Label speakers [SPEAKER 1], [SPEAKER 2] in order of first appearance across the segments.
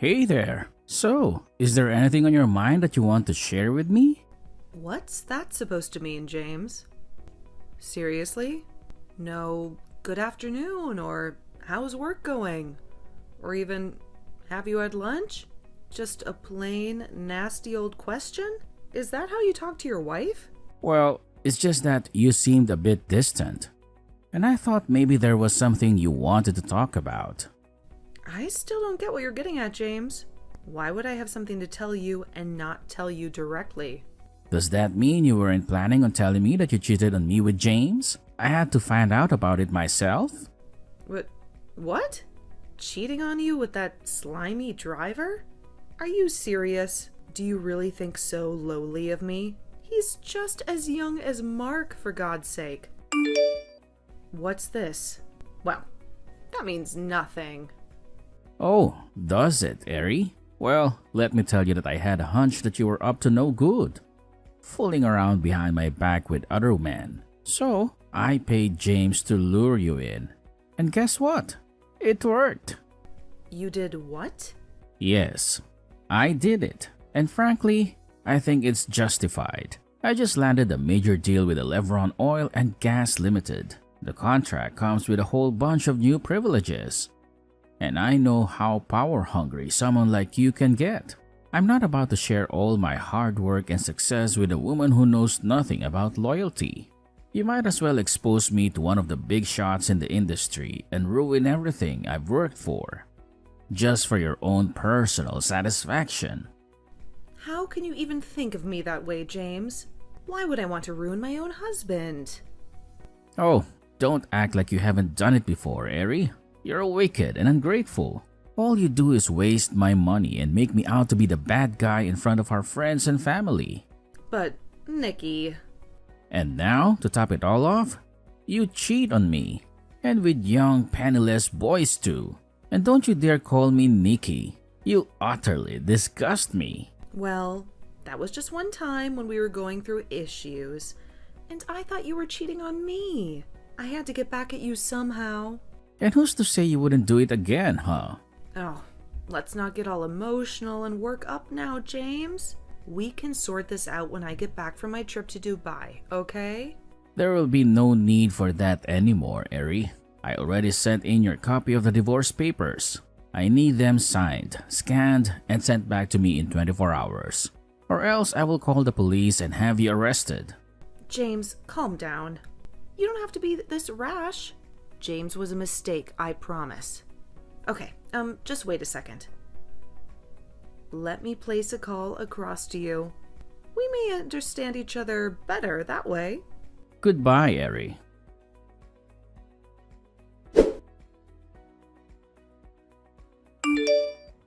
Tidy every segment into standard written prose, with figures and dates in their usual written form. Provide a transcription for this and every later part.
[SPEAKER 1] Hey there. So, is there anything on your mind that you want to share with me?
[SPEAKER 2] What's that supposed to mean, James? Seriously? No good afternoon, or how's work going? Or even, have you had lunch? Just a plain, nasty old question? Is that how you talk to your wife?
[SPEAKER 1] Well, it's just that you seemed a bit distant, and I thought maybe there was something you wanted to talk about.
[SPEAKER 2] I still don't get what you're getting at, James. Why would I have something to tell you and not tell you directly?
[SPEAKER 1] Does that mean you weren't planning on telling me that you cheated on me with James? I had to find out about it myself?
[SPEAKER 2] What? Cheating on you with that slimy driver? Are you serious? Do you really think so lowly of me? He's just as young as Mark, for God's sake. What's this? Well, that means nothing.
[SPEAKER 1] Oh, does it, Eri? Well, let me tell you that I had a hunch that you were up to no good, fooling around behind my back with other men. So, I paid James to lure you in. And guess what? It worked.
[SPEAKER 2] You did what?
[SPEAKER 1] Yes, I did it. And frankly, I think it's justified. I just landed a major deal with Elevron Oil and Gas Limited. The contract comes with a whole bunch of new privileges. And I know how power-hungry someone like you can get. I'm not about to share all my hard work and success with a woman who knows nothing about loyalty. You might as well expose me to one of the big shots in the industry and ruin everything I've worked for, just for your own personal satisfaction.
[SPEAKER 2] How can you even think of me that way, James? Why would I want to ruin my own husband?
[SPEAKER 1] Oh, don't act like you haven't done it before, Eri. You're wicked and ungrateful. All you do is waste my money and make me out to be the bad guy in front of our friends and family.
[SPEAKER 2] But, Nikki...
[SPEAKER 1] And now, to top it all off, you cheat on me. And with young, penniless boys too. And don't you dare call me Nikki. You utterly disgust me.
[SPEAKER 2] Well, that was just one time when we were going through issues. And I thought you were cheating on me. I had to get back at you somehow.
[SPEAKER 1] And who's to say you wouldn't do it again, huh?
[SPEAKER 2] Oh, let's not get all emotional and work up now, James. We can sort this out when I get back from my trip to Dubai, okay?
[SPEAKER 1] There will be no need for that anymore, Eri. I already sent in your copy of the divorce papers. I need them signed, scanned, and sent back to me in 24 hours. Or else I will call the police and have you arrested.
[SPEAKER 2] James, calm down. You don't have to be this rash. James was a mistake, I promise. Okay, just wait a second. Let me place a call across to you. We may understand each other better that way.
[SPEAKER 1] Goodbye, Eri.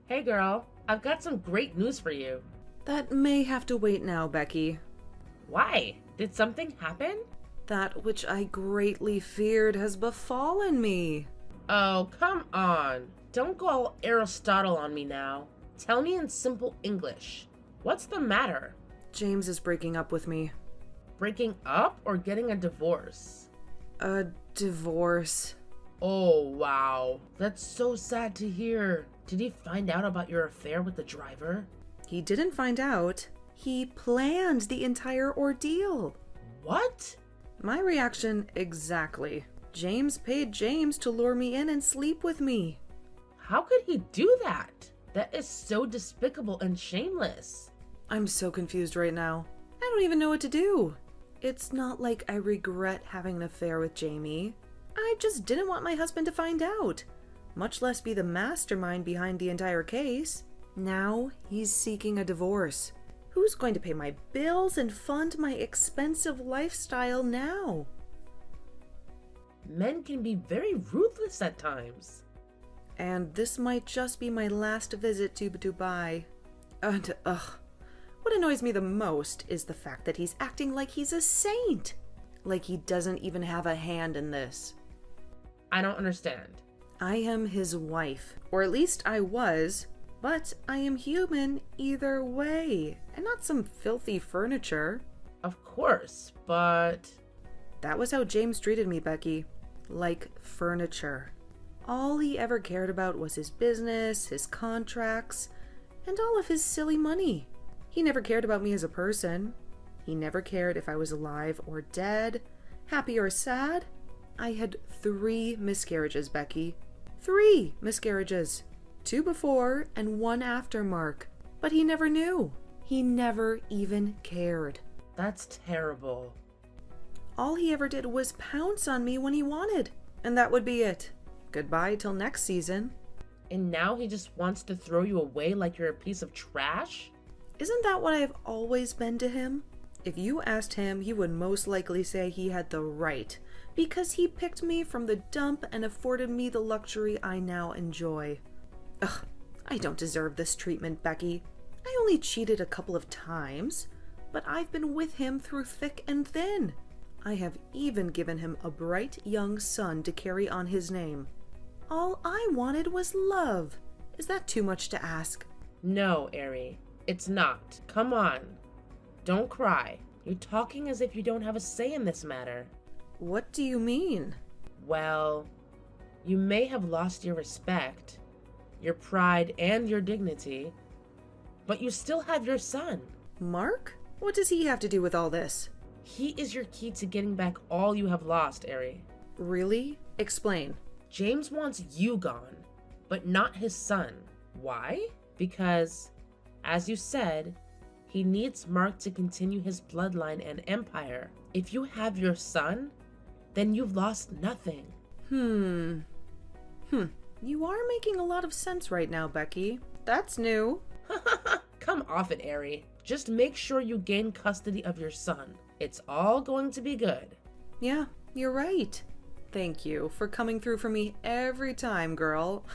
[SPEAKER 3] Hey girl, I've got some great news for you.
[SPEAKER 2] That may have to wait now, Becky.
[SPEAKER 3] Why? Did something happen?
[SPEAKER 2] That which I greatly feared has befallen me.
[SPEAKER 3] Oh, come on. Don't go all Aristotle on me now. Tell me in simple English. What's the matter?
[SPEAKER 2] James is breaking up with me.
[SPEAKER 3] Breaking up or getting a divorce?
[SPEAKER 2] A divorce.
[SPEAKER 3] Oh, wow. That's so sad to hear. Did he find out about your affair with the driver?
[SPEAKER 2] He didn't find out. He planned the entire ordeal.
[SPEAKER 3] What?
[SPEAKER 2] My reaction exactly. James paid James to lure me in and sleep with me.
[SPEAKER 3] How could he do that? That is so despicable and shameless.
[SPEAKER 2] I'm so confused right now. I don't even know what to do. It's not like I regret having an affair with Jamie. I just didn't want my husband to find out, much less be the mastermind behind the entire case. Now he's seeking a divorce. Who's going to pay my bills and fund my expensive lifestyle now?
[SPEAKER 3] Men can be very ruthless at times.
[SPEAKER 2] And this might just be my last visit to Dubai. And, what annoys me the most is the fact that he's acting like he's a saint. Like he doesn't even have a hand in this.
[SPEAKER 3] I don't understand.
[SPEAKER 2] I am his wife, or at least I was, but I am human either way, and not some filthy furniture.
[SPEAKER 3] Of course, but...
[SPEAKER 2] That was how James treated me, Becky. Like furniture. All he ever cared about was his business, his contracts, and all of his silly money. He never cared about me as a person. He never cared if I was alive or dead, happy or sad. I had 3 miscarriages, Becky. 3 miscarriages. 2 before and 1 after Mark. But he never knew. He never even cared.
[SPEAKER 3] That's terrible.
[SPEAKER 2] All he ever did was pounce on me when he wanted. And that would be it. Goodbye till next season.
[SPEAKER 3] And now he just wants to throw you away like you're a piece of trash?
[SPEAKER 2] Isn't that what I've always been to him? If you asked him, he would most likely say he had the right, because he picked me from the dump and afforded me the luxury I now enjoy. Ugh, I don't deserve this treatment, Becky. I only cheated a couple of times, but I've been with him through thick and thin. I have even given him a bright young son to carry on his name. All I wanted was love. Is that too much to ask?
[SPEAKER 3] No, Ari, it's not. Come on. Don't cry. You're talking as if you don't have a say in this matter.
[SPEAKER 2] What do you mean?
[SPEAKER 3] Well, you may have lost your respect, your pride, and your dignity, but you still have your son.
[SPEAKER 2] Mark? What does he have to do with all this?
[SPEAKER 3] He is your key to getting back all you have lost, Ari.
[SPEAKER 2] Really? Explain.
[SPEAKER 3] James wants you gone, but not his son. Why? Because, as you said, he needs Mark to continue his bloodline and empire. If you have your son, then you've lost nothing.
[SPEAKER 2] You are making a lot of sense right now, Becky. That's new.
[SPEAKER 3] Come off it, Ari. Just make sure you gain custody of your son. It's all going to be good.
[SPEAKER 2] Yeah, you're right. Thank you for coming through for me every time, girl.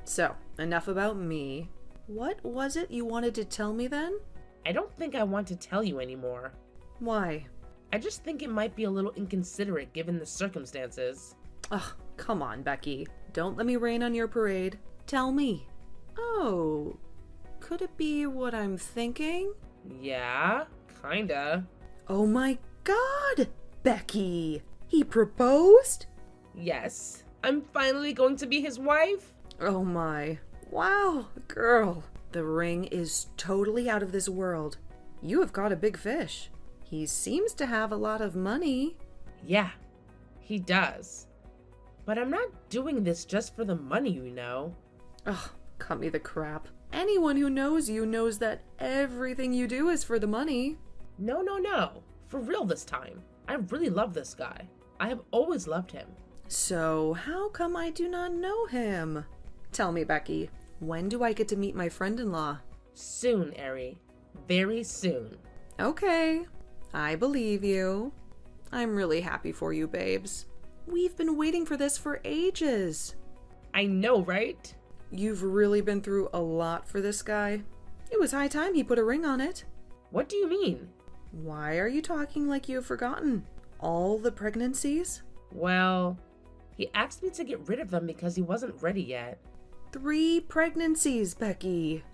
[SPEAKER 2] So, enough about me. What was it you wanted to tell me then?
[SPEAKER 3] I don't think I want to tell you anymore.
[SPEAKER 2] Why?
[SPEAKER 3] I just think it might be a little inconsiderate given the circumstances.
[SPEAKER 2] Ugh, come on, Becky. Don't let me rain on your parade. Tell me. Oh, could it be what I'm thinking?
[SPEAKER 3] Yeah, kinda.
[SPEAKER 2] Oh my God, Becky! He proposed?
[SPEAKER 3] Yes, I'm finally going to be his wife.
[SPEAKER 2] Oh my. Wow, girl. The ring is totally out of this world. You have caught a big fish. He seems to have a lot of money.
[SPEAKER 3] Yeah, he does. But I'm not doing this just for the money, you know.
[SPEAKER 2] Ugh, cut me the crap. Anyone who knows you knows that everything you do is for the money.
[SPEAKER 3] No. For real this time. I really love this guy. I have always loved him.
[SPEAKER 2] So, how come I do not know him? Tell me, Becky, when do I get to meet my friend-in-law?
[SPEAKER 3] Soon, Ari. Very soon.
[SPEAKER 2] Okay, I believe you. I'm really happy for you, babes. We've been waiting for this for ages.
[SPEAKER 3] I know, right?
[SPEAKER 2] You've really been through a lot for this guy. It was high time he put a ring on it.
[SPEAKER 3] What do you mean?
[SPEAKER 2] Why are you talking like you've forgotten? All the pregnancies?
[SPEAKER 3] Well, he asked me to get rid of them because he wasn't ready yet.
[SPEAKER 2] 3 pregnancies, Becky.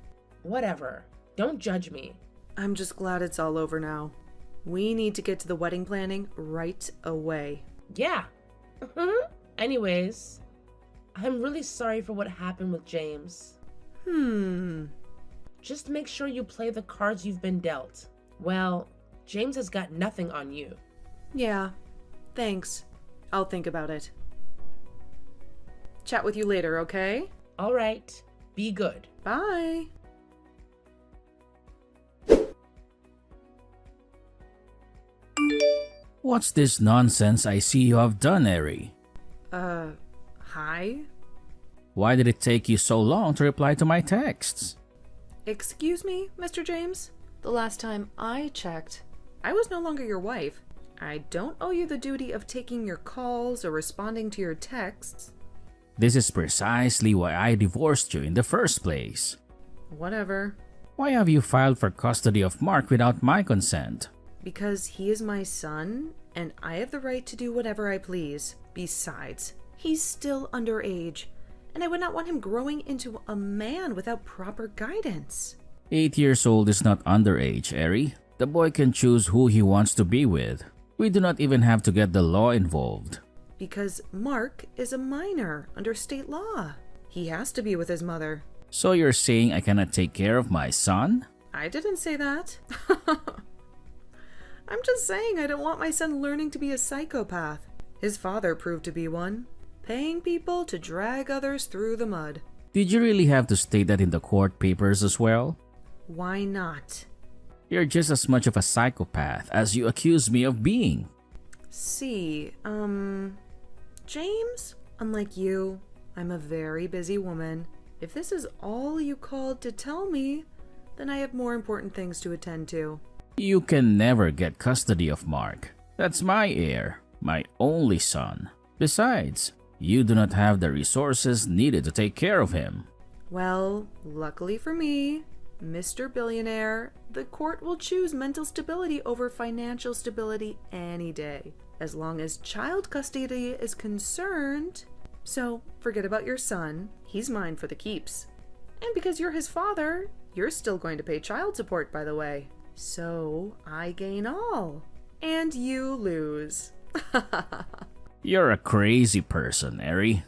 [SPEAKER 3] Whatever. Don't judge me.
[SPEAKER 2] I'm just glad it's all over now. We need to get to the wedding planning right away.
[SPEAKER 3] Yeah. Anyways, I'm really sorry for what happened with James. Just make sure you play the cards you've been dealt. Well, James has got nothing on you.
[SPEAKER 2] Yeah, thanks. I'll think about it. Chat with you later, okay?
[SPEAKER 3] All right. Be good.
[SPEAKER 2] Bye.
[SPEAKER 1] What's this nonsense I see you have done, Eri?
[SPEAKER 2] Hi?
[SPEAKER 1] Why did it take you so long to reply to my texts?
[SPEAKER 2] Excuse me, Mr. James? The last time I checked, I was no longer your wife. I don't owe you the duty of taking your calls or responding to your texts.
[SPEAKER 1] This is precisely why I divorced you in the first place.
[SPEAKER 2] Whatever.
[SPEAKER 1] Why have you filed for custody of Mark without my consent?
[SPEAKER 2] Because he is my son, and I have the right to do whatever I please. Besides, he's still underage, and I would not want him growing into a man without proper guidance.
[SPEAKER 1] 8 years old is not underage, Eri. The boy can choose who he wants to be with. We do not even have to get the law involved.
[SPEAKER 2] Because Mark is a minor under state law. He has to be with his mother.
[SPEAKER 1] So you're saying I cannot take care of my son?
[SPEAKER 2] I didn't say that. I'm just saying I don't want my son learning to be a psychopath. His father proved to be one, paying people to drag others through the mud.
[SPEAKER 1] Did you really have to state that in the court papers as well?
[SPEAKER 2] Why not?
[SPEAKER 1] You're just as much of a psychopath as you accuse me of being.
[SPEAKER 2] See, James, unlike you, I'm a very busy woman. If this is all you called to tell me, then I have more important things to attend to.
[SPEAKER 1] You can never get custody of Mark. That's my heir, my only son. Besides, you do not have the resources needed to take care of him.
[SPEAKER 2] Well, luckily for me, Mr. Billionaire, the court will choose mental stability over financial stability any day, as long as child custody is concerned. So, forget about your son. He's mine for the keeps. And because you're his father, you're still going to pay child support, by the way. So, I gain all. And you lose.
[SPEAKER 1] You're a crazy person, Eri.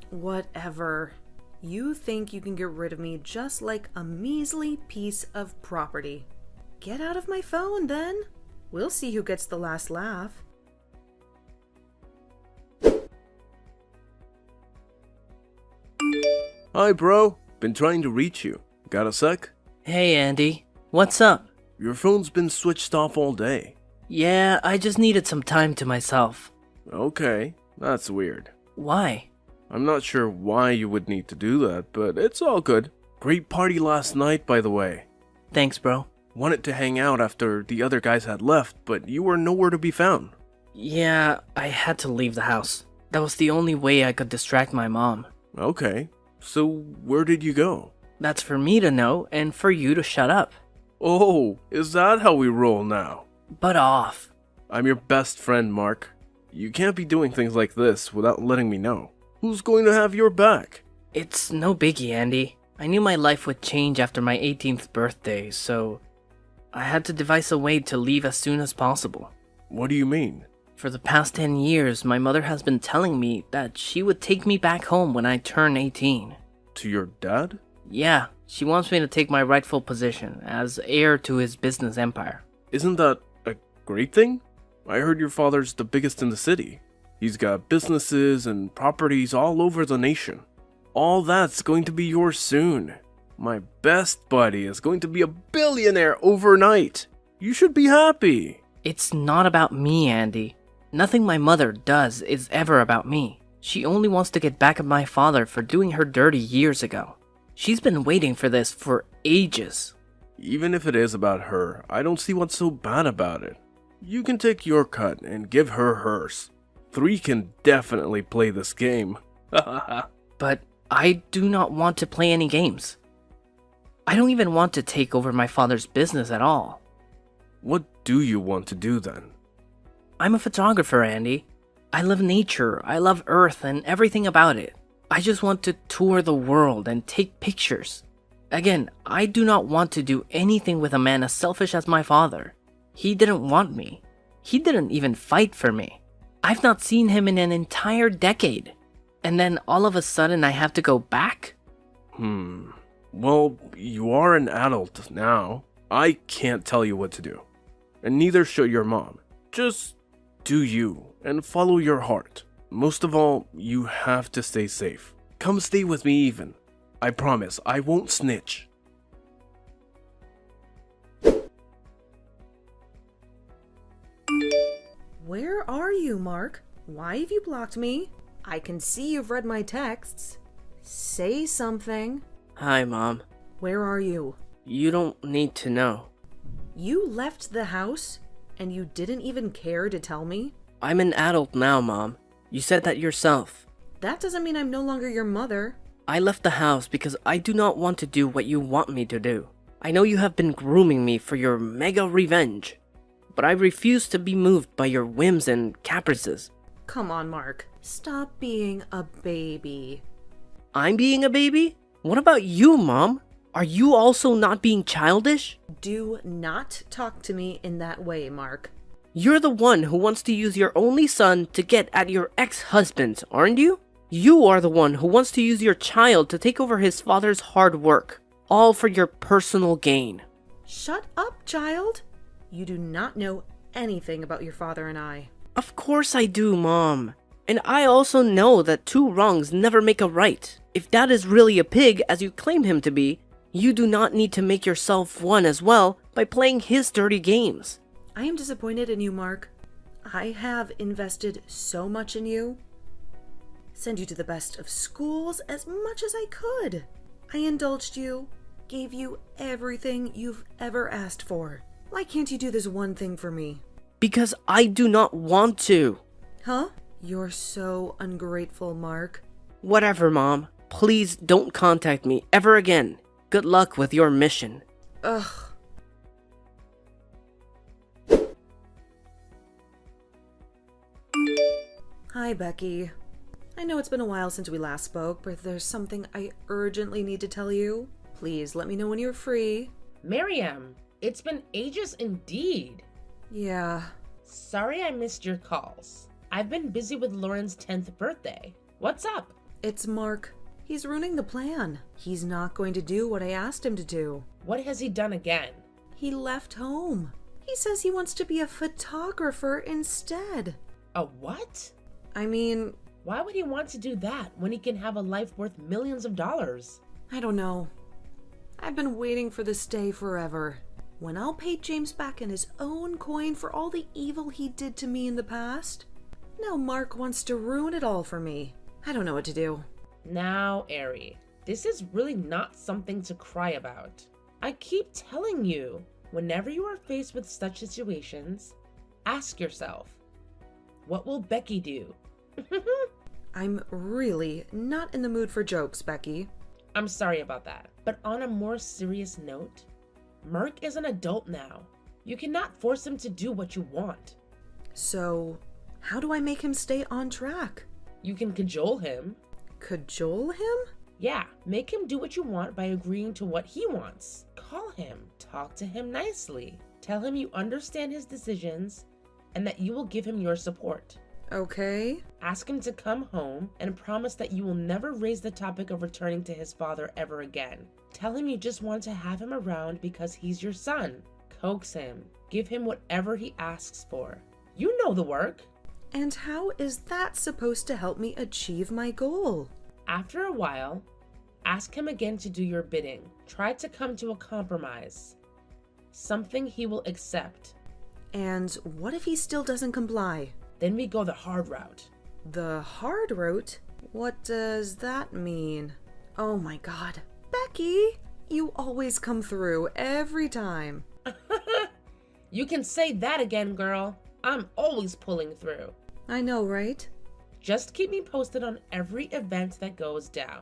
[SPEAKER 2] Whatever. You think you can get rid of me just like a measly piece of property. Get out of my phone, then. We'll see who gets the last laugh.
[SPEAKER 4] Hi, bro. Been trying to reach you. Got a sec?
[SPEAKER 5] Hey, Andy. What's up?
[SPEAKER 4] Your phone's been switched off all day.
[SPEAKER 5] Yeah, I just needed some time to myself.
[SPEAKER 4] Okay, that's weird.
[SPEAKER 5] Why?
[SPEAKER 4] I'm not sure why you would need to do that, but it's all good. Great party last night, by the way.
[SPEAKER 5] Thanks, bro.
[SPEAKER 4] Wanted to hang out after the other guys had left, but you were nowhere to be found.
[SPEAKER 5] Yeah, I had to leave the house. That was the only way I could distract my mom.
[SPEAKER 4] Okay, so where did you go?
[SPEAKER 5] That's for me to know and for you to shut up.
[SPEAKER 4] Oh, is that how we roll now?
[SPEAKER 5] Butt off.
[SPEAKER 4] I'm your best friend, Mark. You can't be doing things like this without letting me know. Who's going to have your back?
[SPEAKER 5] It's no biggie, Andy. I knew my life would change after my 18th birthday, so I had to devise a way to leave as soon as possible.
[SPEAKER 4] What do you mean?
[SPEAKER 5] For the past 10 years, my mother has been telling me that she would take me back home when I turn 18.
[SPEAKER 4] To your dad?
[SPEAKER 5] Yeah, she wants me to take my rightful position as heir to his business empire.
[SPEAKER 4] Isn't that a great thing? I heard your father's the biggest in the city. He's got businesses and properties all over the nation. All that's going to be yours soon. My best buddy is going to be a billionaire overnight. You should be happy.
[SPEAKER 5] It's not about me, Andy. Nothing my mother does is ever about me. She only wants to get back at my father for doing her dirty years ago. She's been waiting for this for ages.
[SPEAKER 4] Even if it is about her, I don't see what's so bad about it. You can take your cut and give her hers. 3 can definitely play this game.
[SPEAKER 5] But I do not want to play any games. I don't even want to take over my father's business at all.
[SPEAKER 4] What do you want to do then?
[SPEAKER 5] I'm a photographer, Andy. I love nature, I love Earth and everything about it. I just want to tour the world and take pictures. Again, I do not want to do anything with a man as selfish as my father. He didn't want me. He didn't even fight for me. I've not seen him in an entire decade. And then all of a sudden I have to go back?
[SPEAKER 4] Well, you are an adult now. I can't tell you what to do. And neither should your mom. Just do you and follow your heart. Most of all, you have to stay safe. Come stay with me even. I promise, I won't snitch.
[SPEAKER 2] Where are you, Mark? Why have you blocked me? I can see you've read my texts. Say something.
[SPEAKER 5] Hi, Mom.
[SPEAKER 2] Where are you?
[SPEAKER 5] You don't need to know.
[SPEAKER 2] You left the house and you didn't even care to tell me?
[SPEAKER 5] I'm an adult now, Mom. You said that yourself.
[SPEAKER 2] That doesn't mean I'm no longer your mother.
[SPEAKER 5] I left the house because I do not want to do what you want me to do. I know you have been grooming me for your mega revenge, but I refuse to be moved by your whims and caprices.
[SPEAKER 2] Come on, Mark. Stop being a baby.
[SPEAKER 5] I'm being a baby? What about you, Mom? Are you also not being childish?
[SPEAKER 2] Do not talk to me in that way, Mark.
[SPEAKER 5] You're the one who wants to use your only son to get at your ex-husband, aren't you? You are the one who wants to use your child to take over his father's hard work, all for your personal gain.
[SPEAKER 2] Shut up, child. You do not know anything about your father and I.
[SPEAKER 5] Of course I do, Mom. And I also know that two wrongs never make a right. If Dad is really a pig, as you claim him to be, you do not need to make yourself one as well by playing his dirty games.
[SPEAKER 2] I am disappointed in you, Mark. I have invested so much in you. Send you to the best of schools as much as I could. I indulged you, gave you everything you've ever asked for. Why can't you do this one thing for me?
[SPEAKER 5] Because I do not want to.
[SPEAKER 2] Huh? You're so ungrateful, Mark.
[SPEAKER 5] Whatever, Mom. Please don't contact me ever again. Good luck with your mission.
[SPEAKER 2] Ugh. Hi, Becky. I know it's been a while since we last spoke, but there's something I urgently need to tell you. Please let me know when you're free.
[SPEAKER 3] Miriam, it's been ages indeed.
[SPEAKER 2] Yeah.
[SPEAKER 3] Sorry I missed your calls. I've been busy with Lauren's 10th birthday. What's up?
[SPEAKER 2] It's Mark. He's ruining the plan. He's not going to do what I asked him to do.
[SPEAKER 3] What has he done again?
[SPEAKER 2] He left home. He says he wants to be a photographer instead.
[SPEAKER 3] A what?
[SPEAKER 2] I mean,
[SPEAKER 3] Why would he want to do that when he can have a life worth millions of dollars?
[SPEAKER 2] I don't know. I've been waiting for this day forever. When I'll pay James back in his own coin for all the evil he did to me in the past. Now Mark wants to ruin it all for me. I don't know what to do.
[SPEAKER 3] Now, Ari, this is really not something to cry about. I keep telling you, whenever you are faced with such situations, ask yourself, what will Becky do?
[SPEAKER 2] I'm really not in the mood for jokes, Becky.
[SPEAKER 3] I'm sorry about that. But on a more serious note, Mark is an adult now. You cannot force him to do what you want.
[SPEAKER 2] So, how do I make him stay on track?
[SPEAKER 3] You can cajole him.
[SPEAKER 2] Cajole him?
[SPEAKER 3] Yeah, make him do what you want by agreeing to what he wants. Call him, talk to him nicely. Tell him you understand his decisions and that you will give him your support.
[SPEAKER 2] Okay.
[SPEAKER 3] Ask him to come home and promise that you will never raise the topic of returning to his father ever again. Tell him you just want to have him around because he's your son. Coax him. Give him whatever he asks for. You know the work.
[SPEAKER 2] And how is that supposed to help me achieve my goal?
[SPEAKER 3] After a while, ask him again to do your bidding. Try to come to a compromise. Something he will accept.
[SPEAKER 2] And what if he still doesn't comply?
[SPEAKER 3] Then we go the hard route.
[SPEAKER 2] The hard route? What does that mean? Oh my god. Becky! You always come through every time.
[SPEAKER 3] You can say that again, girl. I'm always pulling through.
[SPEAKER 2] I know, right?
[SPEAKER 3] Just keep me posted on every event that goes down.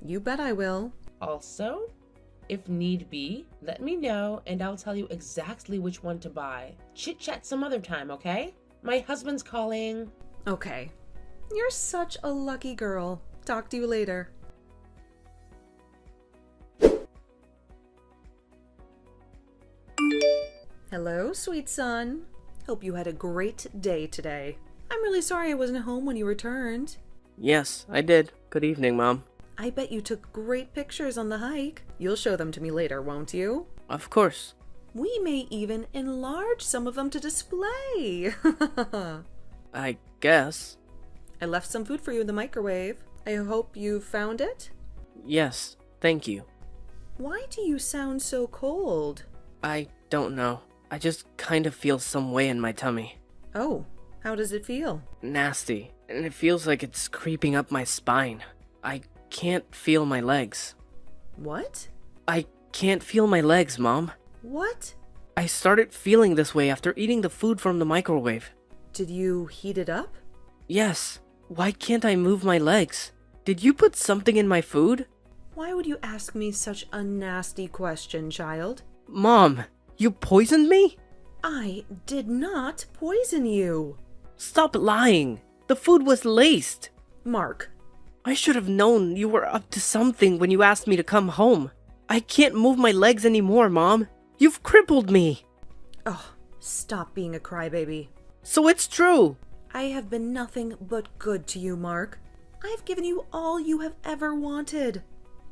[SPEAKER 2] You bet I will.
[SPEAKER 3] Also, if need be, let me know and I'll tell you exactly which one to buy. Chit chat some other time, okay? My husband's calling.
[SPEAKER 2] Okay. You're such a lucky girl. Talk to you later. Hello, sweet son. Hope you had a great day today. I'm really sorry I wasn't home when you returned.
[SPEAKER 5] Yes, I did. Good evening, Mom.
[SPEAKER 2] I bet you took great pictures on the hike. You'll show them to me later, won't you?
[SPEAKER 5] Of course.
[SPEAKER 2] We may even enlarge some of them to display.
[SPEAKER 5] I guess.
[SPEAKER 2] I left some food for you in the microwave. I hope you found it.
[SPEAKER 5] Yes, thank you.
[SPEAKER 2] Why do you sound so cold?
[SPEAKER 5] I don't know. I just kind of feel some way in my tummy.
[SPEAKER 2] Oh, how does it feel?
[SPEAKER 5] Nasty. And it feels like it's creeping up my spine. I can't feel my legs.
[SPEAKER 2] What?
[SPEAKER 5] I can't feel my legs, Mom.
[SPEAKER 2] What?
[SPEAKER 5] I started feeling this way after eating the food from the microwave.
[SPEAKER 2] Did you heat it up?
[SPEAKER 5] Yes. Why can't I move my legs? Did you put something in my food?
[SPEAKER 2] Why would you ask me such a nasty question, child?
[SPEAKER 5] Mom, you poisoned me?
[SPEAKER 2] I did not poison you.
[SPEAKER 5] Stop lying. The food was laced.
[SPEAKER 2] Mark.
[SPEAKER 5] I should have known you were up to something when you asked me to come home. I can't move my legs anymore, Mom. You've crippled me.
[SPEAKER 2] Oh, stop being a crybaby.
[SPEAKER 5] So it's true.
[SPEAKER 2] I have been nothing but good to you, Mark. I've given you all you have ever wanted.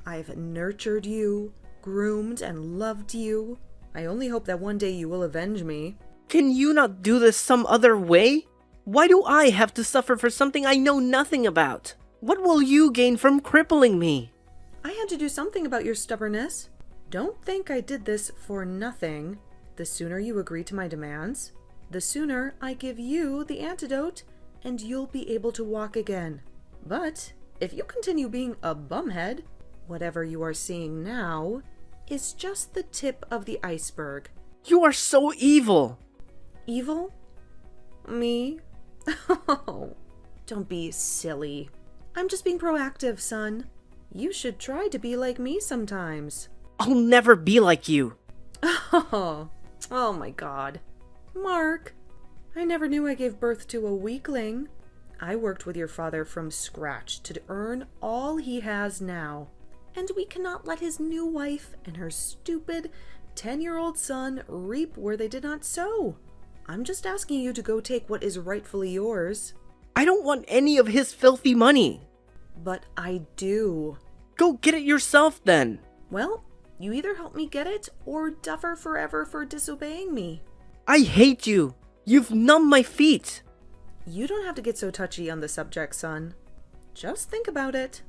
[SPEAKER 2] I've nurtured you, groomed and loved you. I only hope that one day you will avenge me.
[SPEAKER 5] Can you not do this some other way? Why do I have to suffer for something I know nothing about? What will you gain from crippling me?
[SPEAKER 2] I had to do something about your stubbornness. Don't think I did this for nothing. The sooner you agree to my demands, the sooner I give you the antidote and you'll be able to walk again. But if you continue being a bumhead, whatever you are seeing now is just the tip of the iceberg.
[SPEAKER 5] You are so evil.
[SPEAKER 2] Evil? Me? Oh, don't be silly. I'm just being proactive, son. You should try to be like me sometimes.
[SPEAKER 5] I'll never be like you.
[SPEAKER 2] Oh my God. Mark, I never knew I gave birth to a weakling. I worked with your father from scratch to earn all he has now. And we cannot let his new wife and her stupid 10-year-old son reap where they did not sow. I'm just asking you to go take what is rightfully yours.
[SPEAKER 5] I don't want any of his filthy money.
[SPEAKER 2] But I do.
[SPEAKER 5] Go get it yourself then.
[SPEAKER 2] Well, you either help me get it or suffer forever for disobeying me.
[SPEAKER 5] I hate you. You've numbed my feet.
[SPEAKER 2] You don't have to get so touchy on the subject, son. Just think about it.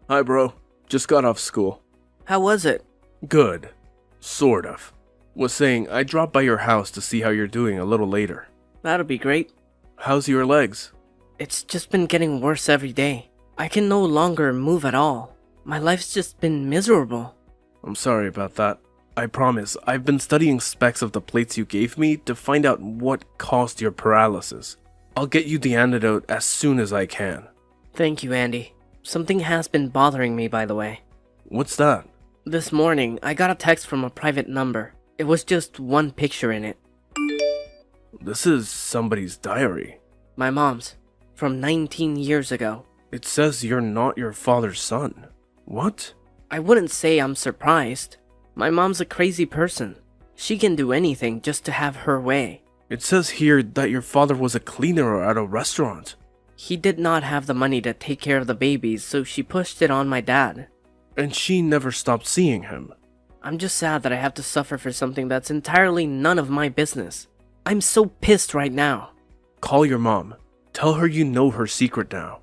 [SPEAKER 4] Hi, bro. Just got off school.
[SPEAKER 5] How was it?
[SPEAKER 4] Good. Sort of. Was saying I'd drop by your house to see how you're doing a little later.
[SPEAKER 5] That'll be great.
[SPEAKER 4] How's your legs?
[SPEAKER 5] It's just been getting worse every day. I can no longer move at all. My life's just been miserable.
[SPEAKER 4] I'm sorry about that. I promise, I've been studying specs of the plates you gave me to find out what caused your paralysis. I'll get you the antidote as soon as I can.
[SPEAKER 5] Thank you, Andy. Something has been bothering me, by the way.
[SPEAKER 4] What's that?
[SPEAKER 5] This morning, I got a text from a private number. It was just one picture in it.
[SPEAKER 4] This is somebody's diary.
[SPEAKER 5] My mom's. From 19 years ago.
[SPEAKER 4] It says you're not your father's son. What?
[SPEAKER 5] I wouldn't say I'm surprised. My mom's a crazy person. She can do anything just to have her way.
[SPEAKER 4] It says here that your father was a cleaner at a restaurant.
[SPEAKER 5] He did not have the money to take care of the babies, so she pushed it on my dad.
[SPEAKER 4] And she never stopped seeing him.
[SPEAKER 5] I'm just sad that I have to suffer for something that's entirely none of my business. I'm so pissed right now.
[SPEAKER 4] Call your mom. Tell her you know her secret now.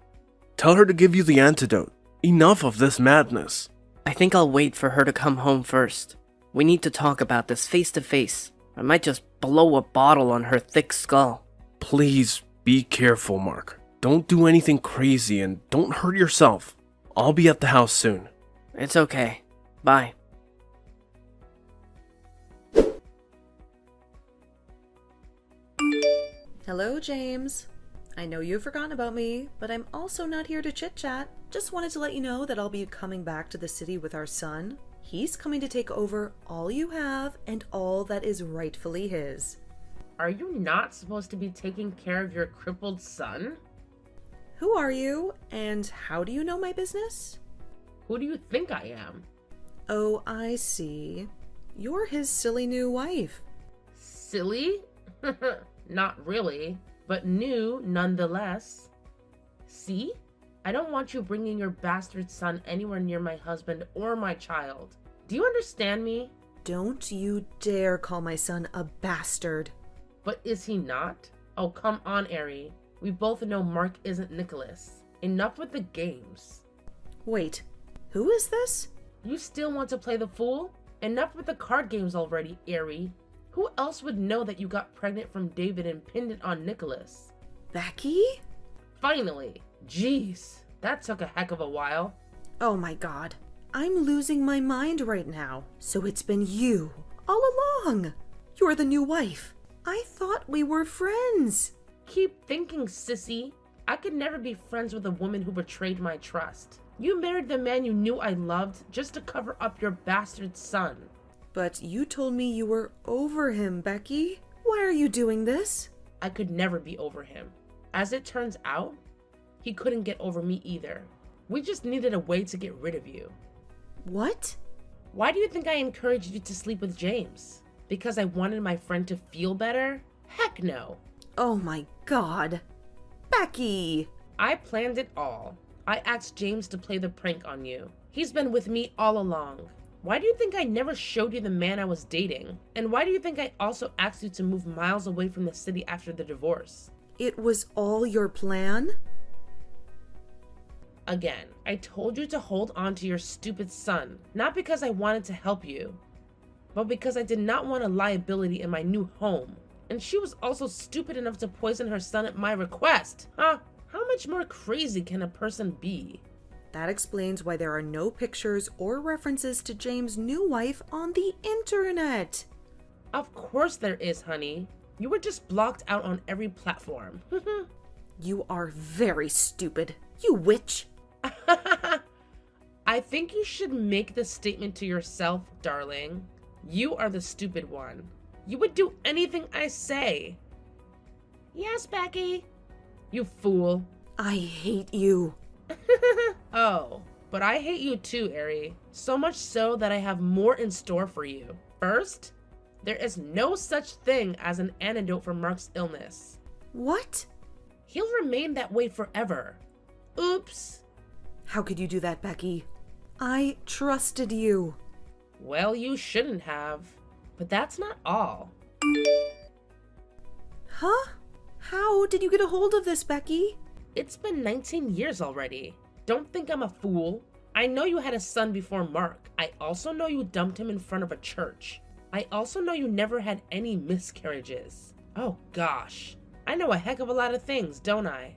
[SPEAKER 4] Tell her to give you the antidote. Enough of this madness.
[SPEAKER 5] I think I'll wait for her to come home first. We need to talk about this face to face. I might just blow a bottle on her thick skull.
[SPEAKER 4] Please be careful, Mark. Don't do anything crazy and don't hurt yourself. I'll be at the house soon.
[SPEAKER 5] It's okay. Bye.
[SPEAKER 2] Hello, James. I know you've forgotten about me, but I'm also not here to chit-chat. Just wanted to let you know that I'll be coming back to the city with our son. He's coming to take over all you have and all that is rightfully his.
[SPEAKER 3] Are you not supposed to be taking care of your crippled son?
[SPEAKER 2] Who are you, and how do you know my business?
[SPEAKER 3] Who do you think I am?
[SPEAKER 2] Oh, I see. You're his silly new wife.
[SPEAKER 3] Silly? Not really, but new nonetheless. See? I don't want you bringing your bastard son anywhere near my husband or my child. Do you understand me?
[SPEAKER 2] Don't you dare call my son a bastard.
[SPEAKER 3] But is he not? Oh, come on, Ari. We both know Mark isn't Nicholas. Enough with the games.
[SPEAKER 2] Wait, who is this?
[SPEAKER 3] You still want to play the fool? Enough with the card games already, Ari. Who else would know that you got pregnant from David and pinned it on Nicholas?
[SPEAKER 2] Becky?
[SPEAKER 3] Finally. Jeez, that took a heck of a while.
[SPEAKER 2] Oh my god. I'm losing my mind right now. So it's been you all along. You're the new wife. I thought we were friends.
[SPEAKER 3] Keep thinking, sissy. I could never be friends with a woman who betrayed my trust. You married the man you knew I loved just to cover up your bastard son.
[SPEAKER 2] But you told me you were over him, Becky. Why are you doing this?
[SPEAKER 3] I could never be over him. As it turns out, he couldn't get over me either. We just needed a way to get rid of you.
[SPEAKER 2] What?
[SPEAKER 3] Why do you think I encouraged you to sleep with James? Because I wanted my friend to feel better? Heck no.
[SPEAKER 2] Oh my god. Becky!
[SPEAKER 3] I planned it all. I asked James to play the prank on you. He's been with me all along. Why do you think I never showed you the man I was dating? And why do you think I also asked you to move miles away from the city after the divorce?
[SPEAKER 2] It was all your plan?
[SPEAKER 3] Again, I told you to hold on to your stupid son, not because I wanted to help you, but because I did not want a liability in my new home. And she was also stupid enough to poison her son at my request. Huh? How much more crazy can a person be?
[SPEAKER 2] That explains why there are no pictures or references to James' new wife on the internet.
[SPEAKER 3] Of course there is, honey. You were just blocked out on every platform.
[SPEAKER 2] You are very stupid, you witch.
[SPEAKER 3] I think you should make this statement to yourself, darling. You are the stupid one. You would do anything I say. Yes, Becky. You fool.
[SPEAKER 2] I hate you.
[SPEAKER 3] Oh, but I hate you too, Ari. So much so that I have more in store for you. First, there is no such thing as an antidote for Mark's illness.
[SPEAKER 2] What?
[SPEAKER 3] He'll remain that way forever. Oops.
[SPEAKER 2] How could you do that, Becky? I trusted you.
[SPEAKER 3] Well, you shouldn't have. But that's not all.
[SPEAKER 2] Huh? How did you get a hold of this, Becky?
[SPEAKER 3] It's been 19 years already. Don't think I'm a fool. I know you had a son before Mark. I also know you dumped him in front of a church. I also know you never had any miscarriages. Oh gosh. I know a heck of a lot of things, don't I?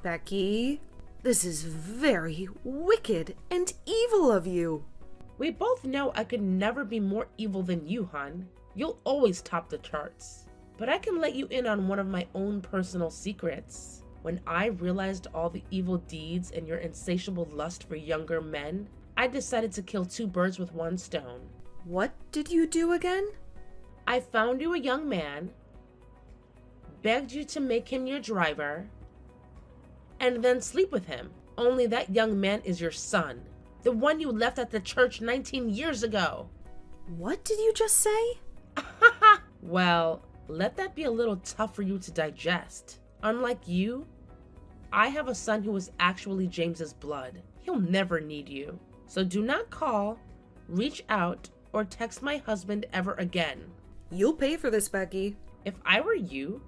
[SPEAKER 2] Becky, this is very wicked and evil of you.
[SPEAKER 3] We both know I could never be more evil than you, hon. You'll always top the charts. But I can let you in on one of my own personal secrets. When I realized all the evil deeds and your insatiable lust for younger men, I decided to kill two birds with one stone.
[SPEAKER 2] What did you do again?
[SPEAKER 3] I found you a young man, begged you to make him your driver, and then sleep with him. Only that young man is your son. The one you left at the church 19 years ago.
[SPEAKER 2] What did you just say?
[SPEAKER 3] Well, let that be a little tough for you to digest. Unlike you, I have a son who is actually James's blood. He'll never need you. So do not call, reach out, or text my husband ever again.
[SPEAKER 2] You'll pay for this, Becky.
[SPEAKER 3] If I were you,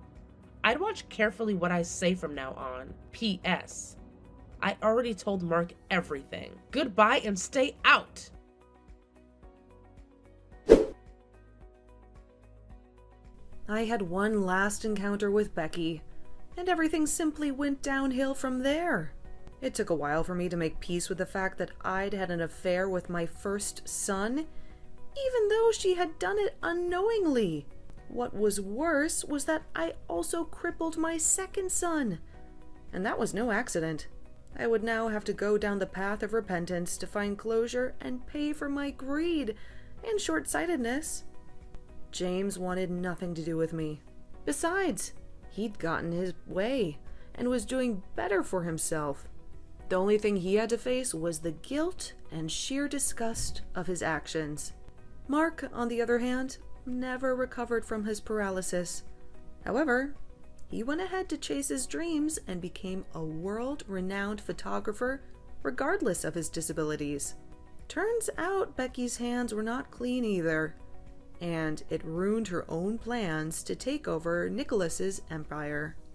[SPEAKER 3] I'd watch carefully what I say from now on. P.S. I already told Mark everything. Goodbye and stay out!
[SPEAKER 2] I had one last encounter with Becky, and everything simply went downhill from there. It took a while for me to make peace with the fact that I'd had an affair with my first son, even though she had done it unknowingly. What was worse was that I also crippled my second son, and that was no accident. I would now have to go down the path of repentance to find closure and pay for my greed and short-sightedness. James wanted nothing to do with me. Besides, he'd gotten his way and was doing better for himself. The only thing he had to face was the guilt and sheer disgust of his actions. Mark, on the other hand, never recovered from his paralysis. However, he went ahead to chase his dreams and became a world-renowned photographer regardless of his disabilities. Turns out Becky's hands were not clean either, and it ruined her own plans to take over Nicholas's empire.